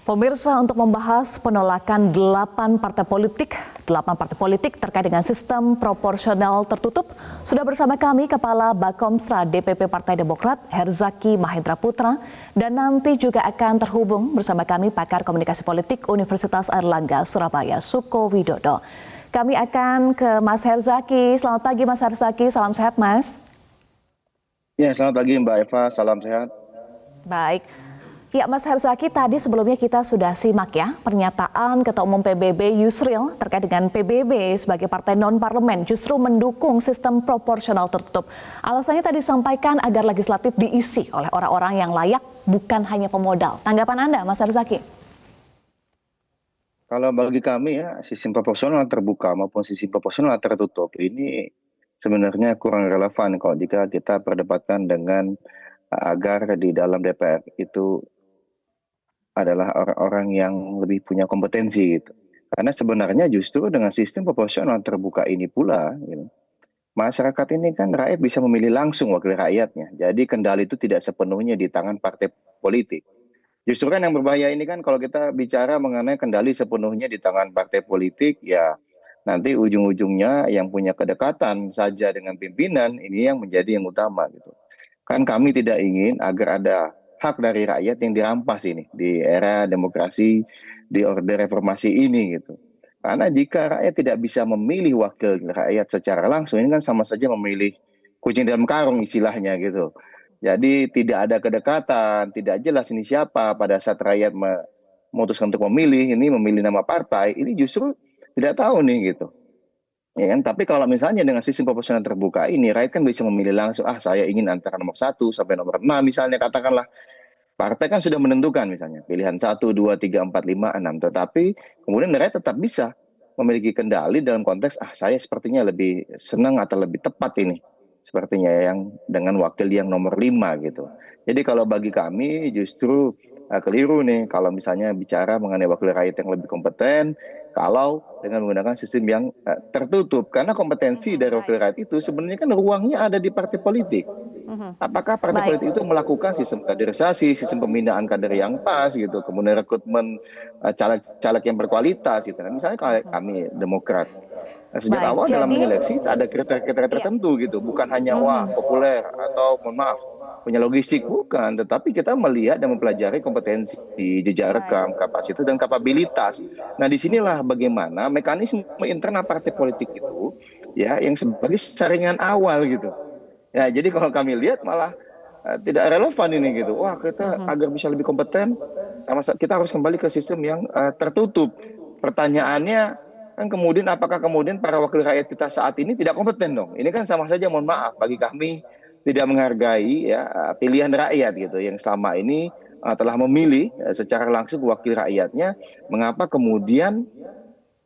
Pemirsa, untuk membahas penolakan 8 partai politik terkait dengan sistem proporsional tertutup, sudah bersama kami Kepala Bakomstra DPP Partai Demokrat Herzaki Mahendra Putra, dan nanti juga akan terhubung bersama kami pakar komunikasi politik Universitas Airlangga Surabaya Suko Widodo. Kami akan ke Mas Herzaki. Selamat pagi Mas Herzaki, salam sehat Mas. Ya, selamat pagi Mbak Eva, salam sehat. Baik. Ya Mas Herzaki, tadi sebelumnya kita sudah simak ya pernyataan Ketua Umum PBB Yusril terkait dengan PBB sebagai partai non-parlemen justru mendukung sistem proporsional tertutup. Alasannya tadi disampaikan agar legislatif diisi oleh orang-orang yang layak, bukan hanya pemodal. Tanggapan Anda Mas Herzaki? Kalau bagi kami ya, sistem proporsional terbuka maupun sistem proporsional tertutup ini sebenarnya kurang relevan kalau jika kita perdebatkan dengan agar di dalam DPR itu adalah orang-orang yang lebih punya kompetensi gitu. Karena sebenarnya justru dengan sistem proporsional terbuka ini pula, gitu, masyarakat ini kan rakyat bisa memilih langsung wakil rakyatnya. Jadi kendali itu tidak sepenuhnya di tangan partai politik. Justru kan yang berbahaya ini kan kalau kita bicara mengenai kendali sepenuhnya di tangan partai politik, ya nanti ujung-ujungnya yang punya kedekatan saja dengan pimpinan ini yang menjadi yang utama gitu. Kan kami tidak ingin agar ada hak dari rakyat yang dirampas ini di era demokrasi, di orde reformasi ini gitu. Karena jika rakyat tidak bisa memilih wakil rakyat secara langsung, ini kan sama saja memilih kucing dalam karung istilahnya gitu. Jadi tidak ada kedekatan, tidak jelas ini siapa pada saat rakyat memutuskan untuk memilih, ini memilih nama partai, ini justru tidak tahu nih gitu. Ya kan? Tapi kalau misalnya dengan sistem proporsional terbuka ini, rakyat kan bisa memilih langsung, saya ingin antara nomor 1 sampai nomor 6 misalnya katakanlah. Partai kan sudah menentukan misalnya pilihan 1, 2, 3, 4, 5, 6. Tetapi kemudian rakyat tetap bisa memiliki kendali dalam konteks, saya sepertinya lebih senang atau lebih tepat ini. Sepertinya yang dengan wakil yang nomor 5 gitu. Jadi kalau bagi kami justru keliru nih kalau misalnya bicara mengenai wakil rakyat yang lebih kompeten, kalau dengan menggunakan sistem yang tertutup. Karena kompetensi dari wakil rakyat itu sebenarnya kan ruangnya ada di partai politik. Apakah partai politik itu melakukan sistem kaderisasi, sistem pembinaan kader yang pas gitu, kemudian rekrutmen caleg-caleg yang berkualitas gitu. Misalnya kalau kami Demokrat, sejak awal dalam menyeleksi ada kriteria tertentu gitu, bukan hanya populer atau mohon maaf punya logistik, bukan, tetapi kita melihat dan mempelajari kompetensi, jejak rekam, kapasitas dan kapabilitas. Nah, disinilah bagaimana mekanisme internal partai politik itu ya yang sebagai saringan awal gitu. Ya, jadi kalau kami lihat malah tidak relevan ini gitu. Wah, kita agar bisa lebih kompeten, kita harus kembali ke sistem yang tertutup. Pertanyaannya kan kemudian apakah kemudian para wakil rakyat kita saat ini tidak kompeten dong? Ini kan sama saja mohon maaf bagi kami tidak menghargai ya pilihan rakyat gitu yang selama ini telah memilih secara langsung wakil rakyatnya. Mengapa kemudian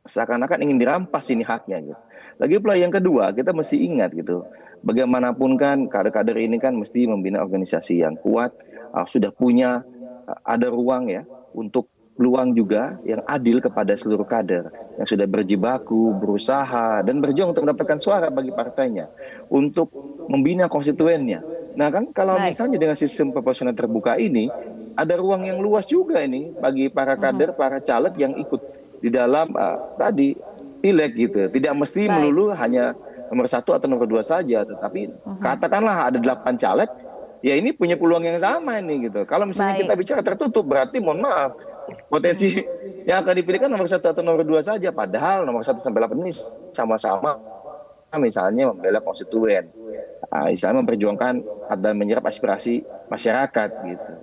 seakan-akan ingin dirampas ini haknya gitu. Lagi pula yang kedua, kita mesti ingat gitu, bagaimanapun kan kader-kader ini kan mesti membina organisasi yang kuat, sudah punya ada ruang ya untuk peluang juga yang adil kepada seluruh kader yang sudah berjibaku, berusaha dan berjuang untuk mendapatkan suara bagi partainya untuk membina konstituennya. Nah kan kalau misalnya dengan sistem proporsional terbuka ini ada ruang yang luas juga ini bagi para kader, para caleg yang ikut di dalam tadi pileg gitu. Tidak mesti melulu hanya nomor 1 atau nomor 2 saja, tetapi katakanlah ada 8 caleg, ya ini punya peluang yang sama ini gitu. Kalau misalnya kita bicara tertutup, berarti mohon maaf, potensi yang akan dipilih kan nomor 1 atau nomor 2 saja, padahal nomor 1 sampai 8 ini sama-sama misalnya membela konstituen, misalnya memperjuangkan dan menyerap aspirasi masyarakat gitu.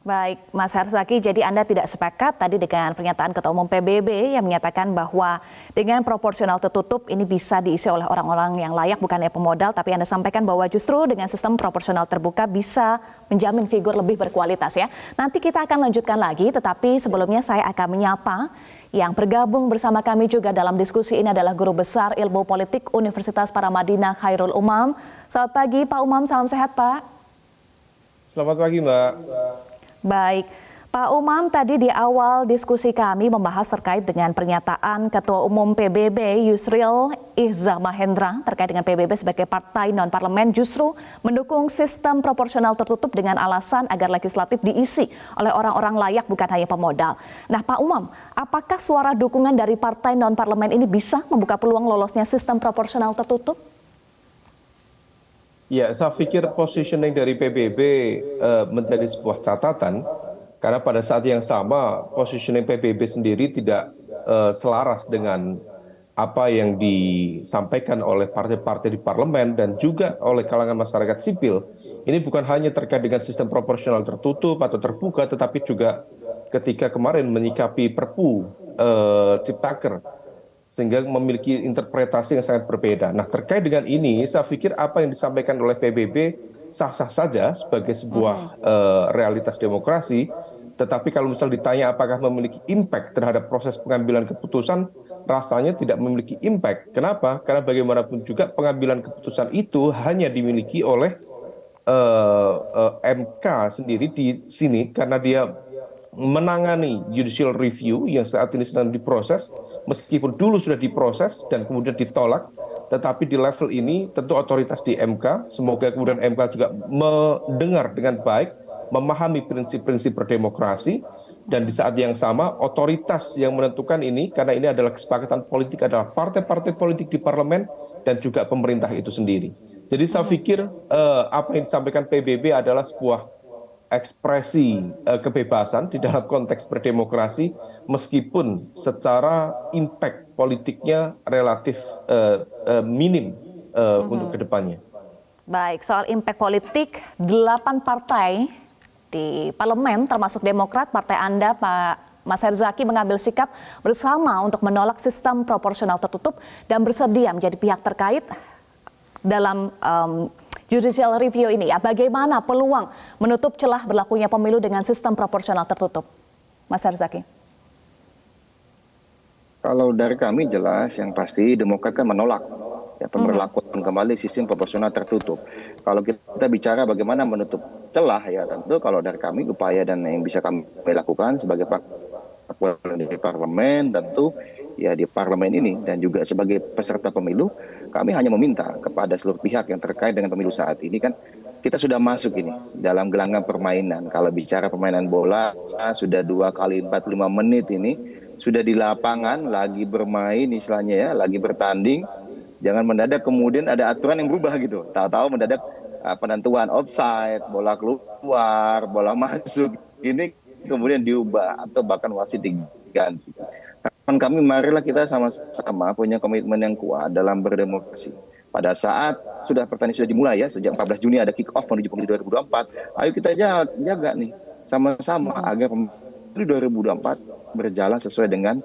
Baik, Mas Herzaki, jadi Anda tidak sepakat tadi dengan pernyataan Ketua Umum PBB yang menyatakan bahwa dengan proporsional tertutup ini bisa diisi oleh orang-orang yang layak, bukannya pemodal, tapi Anda sampaikan bahwa justru dengan sistem proporsional terbuka bisa menjamin figur lebih berkualitas ya. Nanti kita akan lanjutkan lagi, tetapi sebelumnya saya akan menyapa yang bergabung bersama kami juga dalam diskusi ini adalah Guru Besar Ilmu Politik Universitas Paramadina Khairul Umam. Selamat pagi Pak Umam, salam sehat Pak. Selamat pagi Mbak. Baik, Pak Umam, tadi di awal diskusi kami membahas terkait dengan pernyataan Ketua Umum PBB Yusril Iza Mahendra terkait dengan PBB sebagai partai non-parlemen justru mendukung sistem proporsional tertutup dengan alasan agar legislatif diisi oleh orang-orang layak bukan hanya pemodal. Nah Pak Umam, apakah suara dukungan dari partai non-parlemen ini bisa membuka peluang lolosnya sistem proporsional tertutup? Ya, saya pikir positioning dari PBB menjadi sebuah catatan. Karena pada saat yang sama, positioning PBB sendiri tidak selaras dengan apa yang disampaikan oleh partai-partai di parlemen dan juga oleh kalangan masyarakat sipil. Ini bukan hanya terkait dengan sistem proporsional tertutup atau terbuka, tetapi juga ketika kemarin menyikapi Perpu Ciptaker, sehingga memiliki interpretasi yang sangat berbeda. Nah, terkait dengan ini, saya pikir apa yang disampaikan oleh PBB sah-sah saja sebagai sebuah realitas demokrasi. Tetapi kalau misal ditanya apakah memiliki impact terhadap proses pengambilan keputusan, rasanya tidak memiliki impact. Kenapa? Karena bagaimanapun juga pengambilan keputusan itu hanya dimiliki oleh MK sendiri di sini karena dia menangani judicial review yang saat ini sedang diproses, meskipun dulu sudah diproses dan kemudian ditolak, tetapi di level ini tentu otoritas di MK, semoga kemudian MK juga mendengar dengan baik, memahami prinsip-prinsip berdemokrasi, dan di saat yang sama otoritas yang menentukan ini, karena ini adalah kesepakatan politik, adalah partai-partai politik di parlemen dan juga pemerintah itu sendiri. Jadi saya pikir apa yang disampaikan PBB adalah sebuah ekspresi kebebasan di dalam konteks berdemokrasi, meskipun secara impact politiknya relatif minim untuk kedepannya. Baik, soal impact politik, 8 partai di parlemen termasuk Demokrat, partai Anda Pak Mas Herzaki mengambil sikap bersama untuk menolak sistem proporsional tertutup dan bersedia menjadi pihak terkait dalam judicial review ini. Ya, bagaimana peluang menutup celah berlakunya pemilu dengan sistem proporsional tertutup? Mas Herzaki. Kalau dari kami jelas yang pasti Demokrat kan menolak ya, pemberlakuan kembali sistem proporsional tertutup. Kalau kita bicara bagaimana menutup celah ya tentu kalau dari kami upaya dan yang bisa kami lakukan sebagai partai di parlemen tentu ya di parlemen ini dan juga sebagai peserta pemilu kami hanya meminta kepada seluruh pihak yang terkait dengan pemilu saat ini kan kita sudah masuk ini dalam gelanggang permainan. Kalau bicara permainan bola sudah 2 kali 45 menit ini sudah di lapangan lagi bermain istilahnya ya lagi bertanding. Jangan mendadak kemudian ada aturan yang berubah gitu. Tahu-tahu mendadak penentuan offside, bola keluar, bola masuk. Ini kemudian diubah atau bahkan wasit diganti. Harapan kami marilah kita sama-sama punya komitmen yang kuat dalam berdemokrasi. Pada saat pertandingan sudah dimulai ya, sejak 14 Juni ada kick off menuju pemilu 2024. Ayo kita jaga nih sama-sama agar pemilu 2024 berjalan sesuai dengan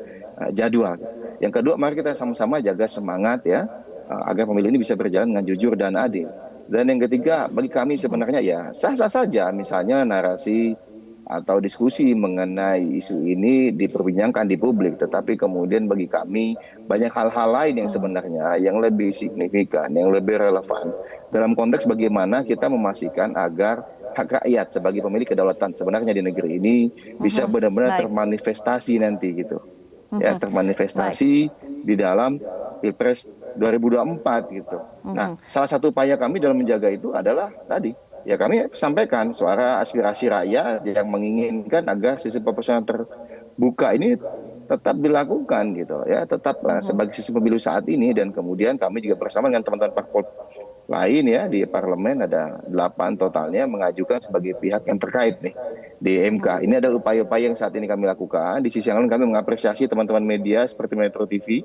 jadwal. Yang kedua, mari kita sama-sama jaga semangat ya agar pemilu ini bisa berjalan dengan jujur dan adil. Dan yang ketiga, bagi kami sebenarnya ya sah-sah saja misalnya narasi atau diskusi mengenai isu ini diperbincangkan di publik. Tetapi kemudian bagi kami banyak hal-hal lain yang sebenarnya yang lebih signifikan, yang lebih relevan dalam konteks bagaimana kita memastikan agar hak rakyat sebagai pemilik kedaulatan sebenarnya di negeri ini bisa benar-benar termanifestasi nanti gitu. Ya, termanifestasi di dalam Pilpres 2024 gitu. Nah, salah satu upaya kami dalam menjaga itu adalah tadi ya kami sampaikan suara aspirasi rakyat yang menginginkan agar sistem proporsional terbuka ini tetap dilakukan gitu ya, tetap sebagai sistem pemilu saat ini. Dan kemudian kami juga bersama dengan teman-teman parpol lain ya di parlemen ada 8 totalnya mengajukan sebagai pihak yang terkait nih di MK. Ini adalah upaya-upaya yang saat ini kami lakukan. Di sisi yang lain kami mengapresiasi teman-teman media seperti Metro TV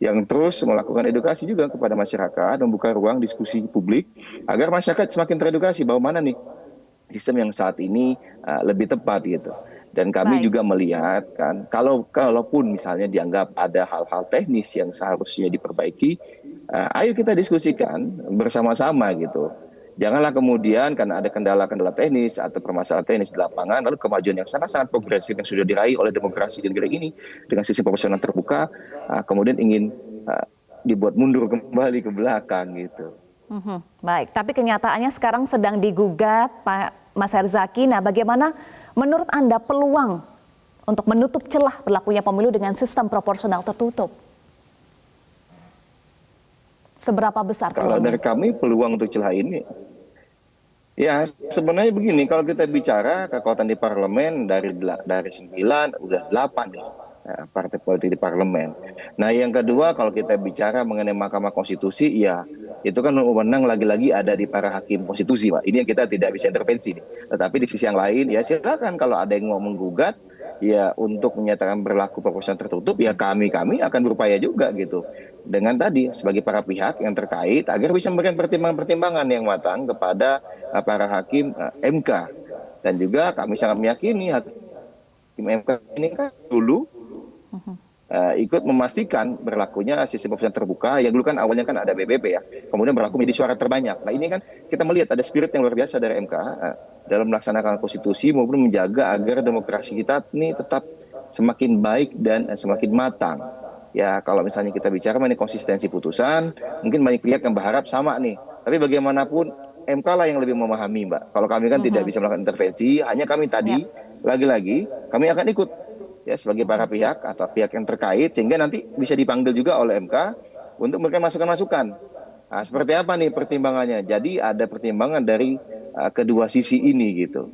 yang terus melakukan edukasi juga kepada masyarakat, membuka ruang diskusi publik agar masyarakat semakin teredukasi bahwa mana nih sistem yang saat ini lebih tepat gitu. Dan kami juga melihat kan kalaupun misalnya dianggap ada hal-hal teknis yang seharusnya diperbaiki, ayo kita diskusikan bersama-sama gitu. Janganlah kemudian karena ada kendala-kendala teknis atau permasalahan teknis di lapangan, lalu kemajuan yang sangat-sangat progresif yang sudah diraih oleh demokrasi di negeri ini dengan sistem proporsional terbuka, kemudian ingin dibuat mundur kembali ke belakang gitu. Baik, tapi kenyataannya sekarang sedang digugat Pak Mas Herzaki. Nah, bagaimana menurut Anda peluang untuk menutup celah berlakunya pemilu dengan sistem proporsional tertutup? Seberapa besar Kalau peluangnya? dari kami peluang untuk celah ini, ya sebenarnya begini, kalau kita bicara kekuatan di parlemen dari 9 udah 8 nih, partai politik di parlemen. Nah yang kedua kalau kita bicara mengenai Mahkamah Konstitusi, ya itu kan wewenang lagi-lagi ada di para hakim konstitusi, Pak. Ini yang kita tidak bisa intervensi nih. Tetapi di sisi yang lain, ya silakan kalau ada yang mau menggugat, ya untuk menyatakan berlaku proporsional tertutup, ya kami akan berupaya juga gitu. Dengan tadi sebagai para pihak yang terkait agar bisa memberikan pertimbangan-pertimbangan yang matang kepada para hakim MK. Dan juga kami sangat meyakini hakim MK ini kan dulu ikut memastikan berlakunya sistem proporsional terbuka. Ya dulu kan awalnya kan ada BBB ya, kemudian berlaku menjadi suara terbanyak. Nah ini kan kita melihat ada spirit yang luar biasa dari MK dalam melaksanakan konstitusi maupun menjaga agar demokrasi kita ini tetap semakin baik dan semakin matang. Ya kalau misalnya kita bicara mengenai konsistensi putusan, mungkin banyak pihak yang berharap sama nih. Tapi bagaimanapun MK lah yang lebih memahami, Mbak. Kalau kami kan tidak bisa melakukan intervensi, hanya kami tadi lagi-lagi kami akan ikut ya sebagai para pihak atau pihak yang terkait sehingga nanti bisa dipanggil juga oleh MK untuk memberikan masukan-masukan. Nah, seperti apa nih pertimbangannya? Jadi ada pertimbangan dari kedua sisi ini gitu.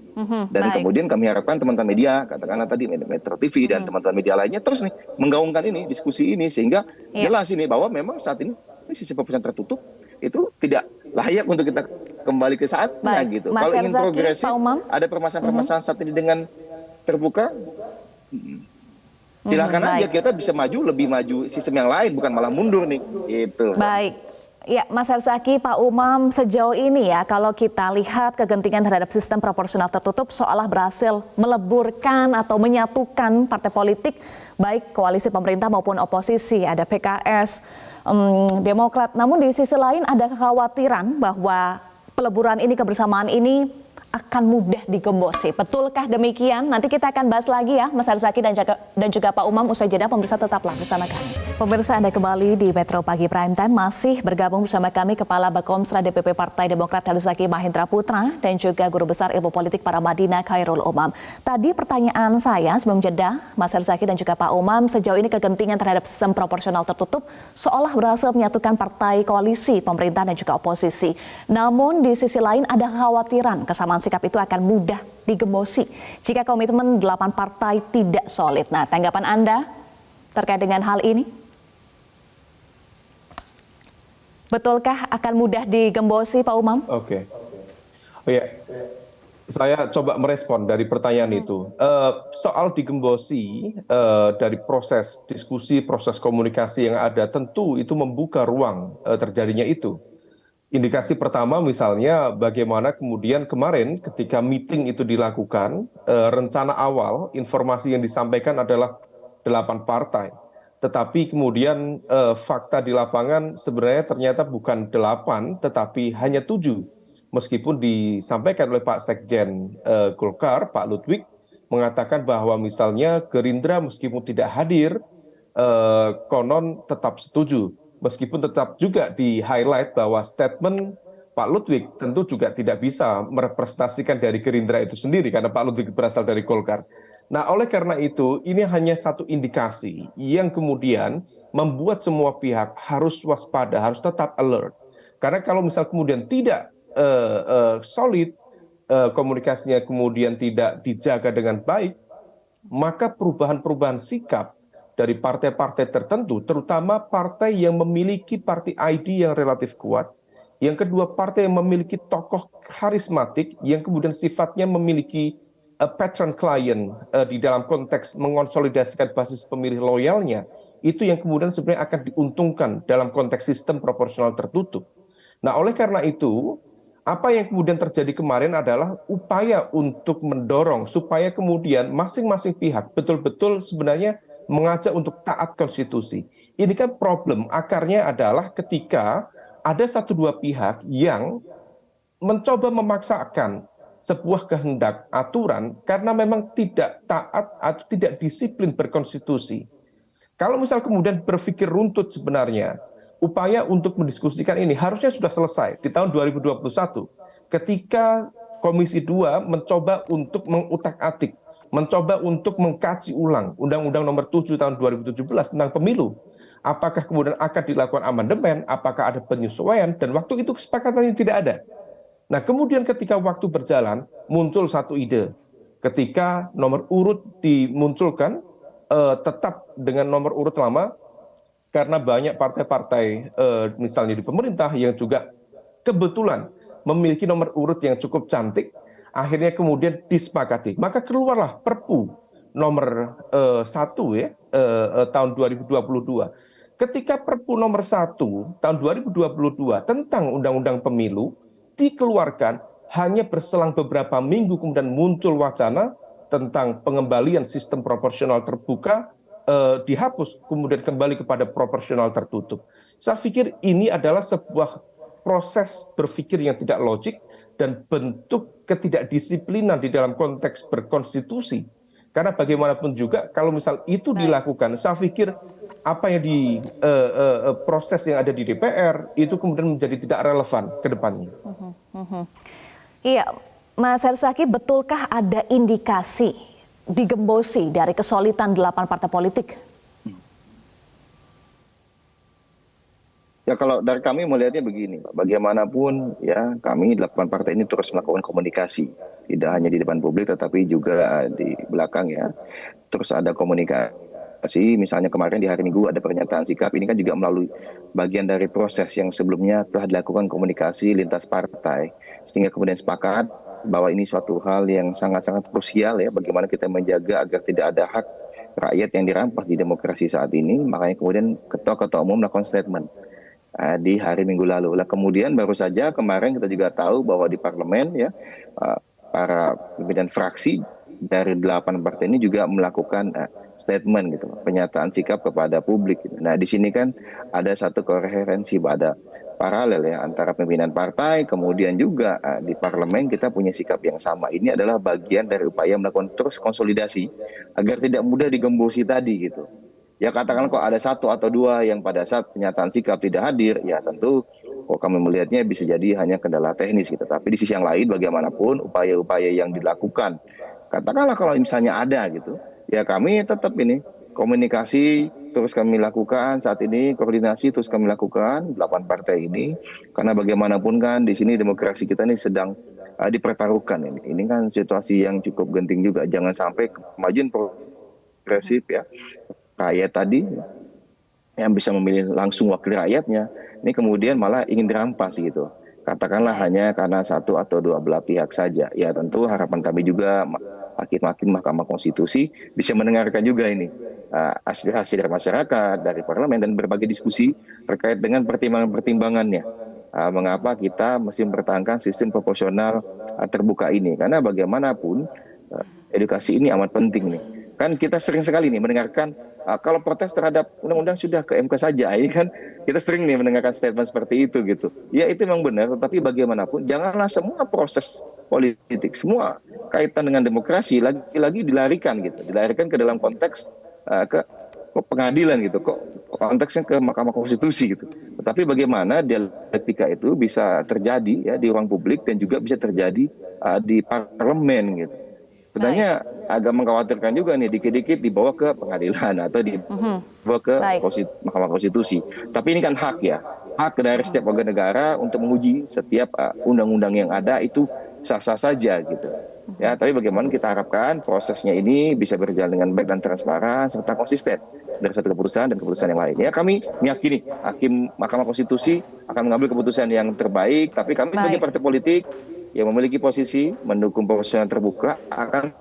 Dan kemudian kami harapkan teman-teman media, katakanlah tadi Metro TV dan teman-teman media lainnya terus nih menggaungkan ini, diskusi ini sehingga jelas ini bahwa memang saat ini sisi proporsional tertutup itu tidak layak untuk kita kembali ke saatnya gitu. Mas Kalau ingin Herzaki, progresif, Pak Umam, ada permasalahan-permasalahan saat ini dengan terbuka, silahkan aja kita bisa maju, lebih maju sistem yang lain, bukan malah mundur nih. Gitu. Baik. Ya, Mas Herzaki, Pak Umam, sejauh ini ya kalau kita lihat kegentingan terhadap sistem proporsional tertutup seolah berhasil meleburkan atau menyatukan partai politik baik koalisi pemerintah maupun oposisi, ada PKS, Demokrat. Namun di sisi lain ada kekhawatiran bahwa peleburan ini, kebersamaan ini akan mudah digembosi. Betulkah demikian? Nanti kita akan bahas lagi ya, Mas Herzaki dan juga Pak Umam. Usai jeda, pemirsa tetaplah bersama kami. Pemirsa, Anda kembali di Metro Pagi Prime Time. Masih bergabung bersama kami Kepala Bakomsra DPP Partai Demokrat Herzaki Mahendra Putra dan juga Guru Besar Ilmu Politik Paramadina Khairul Umam. Tadi pertanyaan saya sebelum jeda, Mas Herzaki dan juga Pak Umam, sejauh ini kegentingan terhadap sistem proporsional tertutup seolah berhasil menyatukan partai koalisi pemerintah dan juga oposisi. Namun di sisi lain ada kekhawatiran kesamaan sikap itu akan mudah digembosi jika komitmen 8 partai tidak solid. Nah, tanggapan Anda terkait dengan hal ini? Betulkah akan mudah digembosi, Pak Umam? Oke. Oh ya, saya coba merespon dari pertanyaan itu. Soal digembosi dari proses diskusi, proses komunikasi yang ada, tentu itu membuka ruang terjadinya itu. Indikasi pertama misalnya bagaimana kemudian kemarin ketika meeting itu dilakukan, rencana awal informasi yang disampaikan adalah 8 partai. Tetapi kemudian fakta di lapangan sebenarnya ternyata bukan 8 tetapi hanya 7. Meskipun disampaikan oleh Pak Sekjen Golkar, Pak Ludwig, mengatakan bahwa misalnya Gerindra meskipun tidak hadir, konon tetap setuju. Meskipun tetap juga di-highlight bahwa statement Pak Ludwig tentu juga tidak bisa merepresentasikan dari Gerindra itu sendiri karena Pak Ludwig berasal dari Golkar. Nah, oleh karena itu ini hanya satu indikasi yang kemudian membuat semua pihak harus waspada, harus tetap alert. Karena kalau misal kemudian tidak solid, komunikasinya kemudian tidak dijaga dengan baik, maka perubahan-perubahan sikap dari partai-partai tertentu, terutama partai yang memiliki party ID yang relatif kuat. Yang kedua, partai yang memiliki tokoh karismatik yang kemudian sifatnya memiliki patron client di dalam konteks mengonsolidasikan basis pemilih loyalnya, itu yang kemudian sebenarnya akan diuntungkan dalam konteks sistem proporsional tertutup. Nah, oleh karena itu, apa yang kemudian terjadi kemarin adalah upaya untuk mendorong supaya kemudian masing-masing pihak betul-betul sebenarnya mengajak untuk taat konstitusi. Ini kan problem akarnya adalah ketika ada 1-2 pihak yang mencoba memaksakan sebuah kehendak aturan karena memang tidak taat atau tidak disiplin berkonstitusi. Kalau misal kemudian berpikir runtut sebenarnya, upaya untuk mendiskusikan ini harusnya sudah selesai di tahun 2021 ketika Komisi 2 mencoba untuk mengutak-atik, mencoba untuk mengkaji ulang Undang-Undang Nomor 7 Tahun 2017 tentang pemilu. Apakah kemudian akan dilakukan amandemen, apakah ada penyesuaian, dan waktu itu kesepakatannya tidak ada. Nah, kemudian ketika waktu berjalan, muncul satu ide. Ketika nomor urut dimunculkan, tetap dengan nomor urut lama, karena banyak partai-partai misalnya di pemerintah yang juga kebetulan memiliki nomor urut yang cukup cantik, akhirnya kemudian disepakati. Maka keluarlah Perpu nomor 1 ya, tahun 2022. Ketika Perpu nomor 1 tahun 2022 tentang Undang-Undang Pemilu dikeluarkan, hanya berselang beberapa minggu kemudian muncul wacana tentang pengembalian sistem proporsional terbuka, dihapus, kemudian kembali kepada proporsional tertutup. Saya pikir ini adalah sebuah proses berpikir yang tidak logik dan bentuk ketidakdisiplinan di dalam konteks berkonstitusi. Karena bagaimanapun juga kalau misal itu dilakukan, saya pikir apa yang di proses yang ada di DPR itu kemudian menjadi tidak relevan ke depannya. Iya, Mas Herzaki, betulkah ada indikasi digembosi dari kesolidan 8 partai politik? Ya kalau dari kami melihatnya begini, Pak. Bagaimanapun ya kami 8 partai ini terus melakukan komunikasi, tidak hanya di depan publik tetapi juga di belakang ya. Terus ada komunikasi, misalnya kemarin di hari Minggu ada pernyataan sikap, ini kan juga melalui bagian dari proses yang sebelumnya telah dilakukan komunikasi lintas partai, sehingga kemudian sepakat bahwa ini suatu hal yang sangat-sangat krusial ya, bagaimana kita menjaga agar tidak ada hak rakyat yang dirampas di demokrasi saat ini. Makanya kemudian ketua-ketua umum melakukan statement di hari Minggu lalu. Lah kemudian baru saja kemarin kita juga tahu bahwa di parlemen ya para pimpinan fraksi dari 8 partai ini juga melakukan statement gitu, pernyataan sikap kepada publik. Gitu. Nah di sini kan ada satu koherensi, ada paralel ya antara pimpinan partai, kemudian juga di parlemen kita punya sikap yang sama. Ini adalah bagian dari upaya melakukan terus konsolidasi agar tidak mudah digembosi tadi gitu. Ya katakan kok ada 1 atau 2 yang pada saat pernyataan sikap tidak hadir, ya tentu kok kami melihatnya bisa jadi hanya kendala teknis gitu. Tapi di sisi yang lain bagaimanapun upaya-upaya yang dilakukan, katakanlah kalau misalnya ada gitu, ya kami tetap ini komunikasi terus kami lakukan saat ini, koordinasi terus kami lakukan 8 partai ini, karena bagaimanapun kan di sini demokrasi kita ini sedang dipertaruhkan ini. Ini kan situasi yang cukup genting juga, jangan sampai kemajuan progresif ya. Rakyat tadi yang bisa memilih langsung wakil rakyatnya, ini kemudian malah ingin dirampas gitu. Katakanlah hanya karena 1 atau 2 belah pihak saja. Ya tentu harapan kami juga hakim-hakim Mahkamah Konstitusi bisa mendengarkan juga ini aspirasi dari masyarakat, dari parlemen, dan berbagai diskusi terkait dengan pertimbangan-pertimbangannya. Mengapa kita mesti mempertahankan sistem proporsional terbuka ini? Karena bagaimanapun edukasi ini amat penting nih. Kan kita sering sekali nih mendengarkan kalau protes terhadap undang-undang sudah ke MK saja, ini kan kita sering nih mendengarkan statement seperti itu gitu. Ya itu memang benar, tetapi bagaimanapun janganlah semua proses politik, semua kaitan dengan demokrasi lagi-lagi dilarikan gitu, dilarikan ke dalam konteks ke pengadilan gitu, kok konteksnya ke Mahkamah Konstitusi gitu. Tetapi bagaimana dialektika itu bisa terjadi ya di ruang publik dan juga bisa terjadi di parlemen gitu. Sebenarnya agak mengkhawatirkan juga nih, dikit-dikit dibawa ke pengadilan atau dibawa ke Mahkamah Konstitusi. Tapi ini kan hak ya, hak dari setiap warga negara untuk menguji setiap undang-undang yang ada itu sah-sah saja gitu. Ya, tapi bagaimana kita harapkan prosesnya ini bisa berjalan dengan baik dan transparan serta konsisten dari satu keputusan dan keputusan yang lain. Ya, kami meyakini hakim Mahkamah Konstitusi akan mengambil keputusan yang terbaik, tapi kami sebagai partai politik yang memiliki posisi mendukung proporsional terbuka akan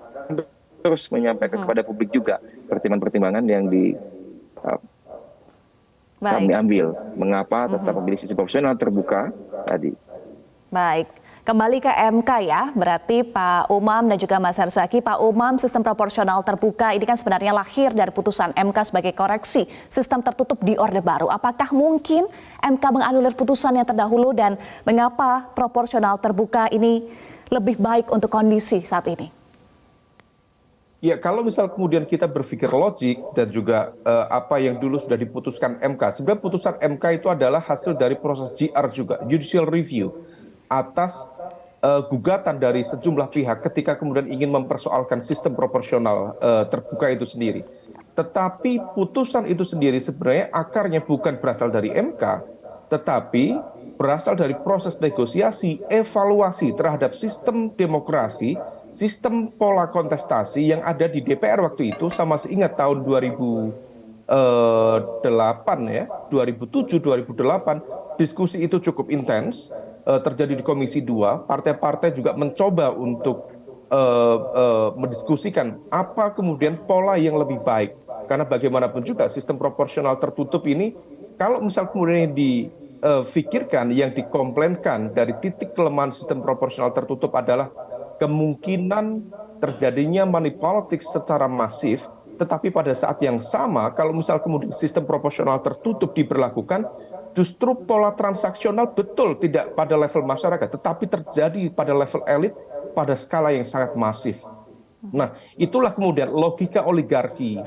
terus menyampaikan kepada publik juga pertimbangan-pertimbangan yang kami ambil. Mengapa tetap memilih sistem proporsional terbuka tadi. Baik. Kembali ke MK ya, berarti Pak Umam dan juga Mas Herzaki. Pak Umam, sistem proporsional terbuka ini kan sebenarnya lahir dari putusan MK sebagai koreksi sistem tertutup di Orde Baru. Apakah mungkin MK menganulir putusan yang terdahulu dan mengapa proporsional terbuka ini lebih baik untuk kondisi saat ini? Ya, kalau misal kemudian kita berpikir logik dan juga apa yang dulu sudah diputuskan MK, sebenarnya putusan MK itu adalah hasil dari proses JR juga, judicial review, atas gugatan dari sejumlah pihak ketika kemudian ingin mempersoalkan sistem proporsional terbuka itu sendiri. Tetapi putusan itu sendiri sebenarnya akarnya bukan berasal dari MK, tetapi berasal dari proses negosiasi, evaluasi terhadap sistem demokrasi, sistem pola kontestasi yang ada di DPR waktu itu. Sama seingat tahun 2008 ya, 2007, 2008, diskusi itu cukup intens, terjadi di Komisi 2, partai-partai juga mencoba untuk mendiskusikan apa kemudian pola yang lebih baik. Karena bagaimanapun juga sistem proporsional tertutup ini, kalau misal kemudian difikirkan, yang dikomplainkan dari titik kelemahan sistem proporsional tertutup adalah kemungkinan terjadinya money politics secara masif, tetapi pada saat yang sama, kalau misal kemudian sistem proporsional tertutup diberlakukan, justru pola transaksional betul tidak pada level masyarakat, tetapi terjadi pada level elit pada skala yang sangat masif. Nah, itulah kemudian logika oligarki.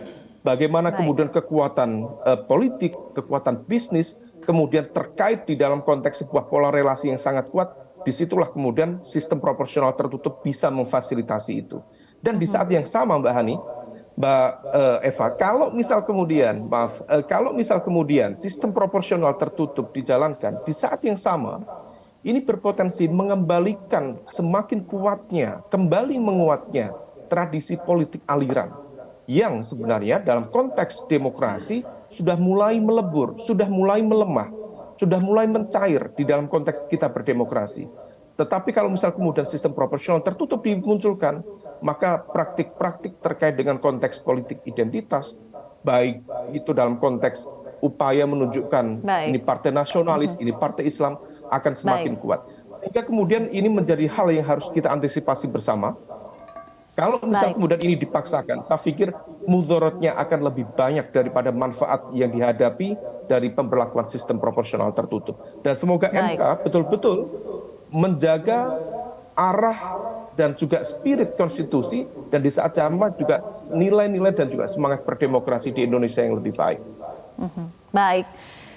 Bagaimana kemudian kekuatan politik, kekuatan bisnis, kemudian terkait di dalam konteks sebuah pola relasi yang sangat kuat, disitulah kemudian sistem proporsional tertutup bisa memfasilitasi itu. Dan di saat yang sama Mbak Hani, Mbak Eva, kalau misal kemudian sistem proporsional tertutup dijalankan, di saat yang sama, ini berpotensi mengembalikan semakin kuatnya, kembali menguatnya tradisi politik aliran yang sebenarnya dalam konteks demokrasi sudah mulai melebur, sudah mulai melemah, sudah mulai mencair di dalam konteks kita berdemokrasi. Tetapi kalau misal kemudian sistem proporsional tertutup dimunculkan, maka praktik-praktik terkait dengan konteks politik identitas, baik itu dalam konteks upaya menunjukkan ini partai nasionalis, ini partai Islam, akan semakin kuat. Sehingga kemudian ini menjadi hal yang harus kita antisipasi bersama. Kalau misal kemudian ini dipaksakan, saya pikir mudorotnya akan lebih banyak daripada manfaat yang dihadapi dari pemberlakuan sistem proporsional tertutup. Dan semoga MK betul-betul menjaga arah dan juga spirit konstitusi, dan di saat sama juga nilai-nilai dan juga semangat berdemokrasi di Indonesia yang lebih baik. Baik.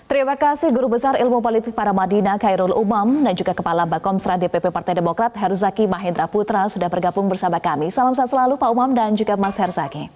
Terima kasih Guru Besar Ilmu Politik Paramadina Khairul Umam dan juga Kepala Bakomstra DPP Partai Demokrat Herzaki Mahendra Putra sudah bergabung bersama kami. Salam sehat selalu Pak Umam dan juga Mas Herzaki.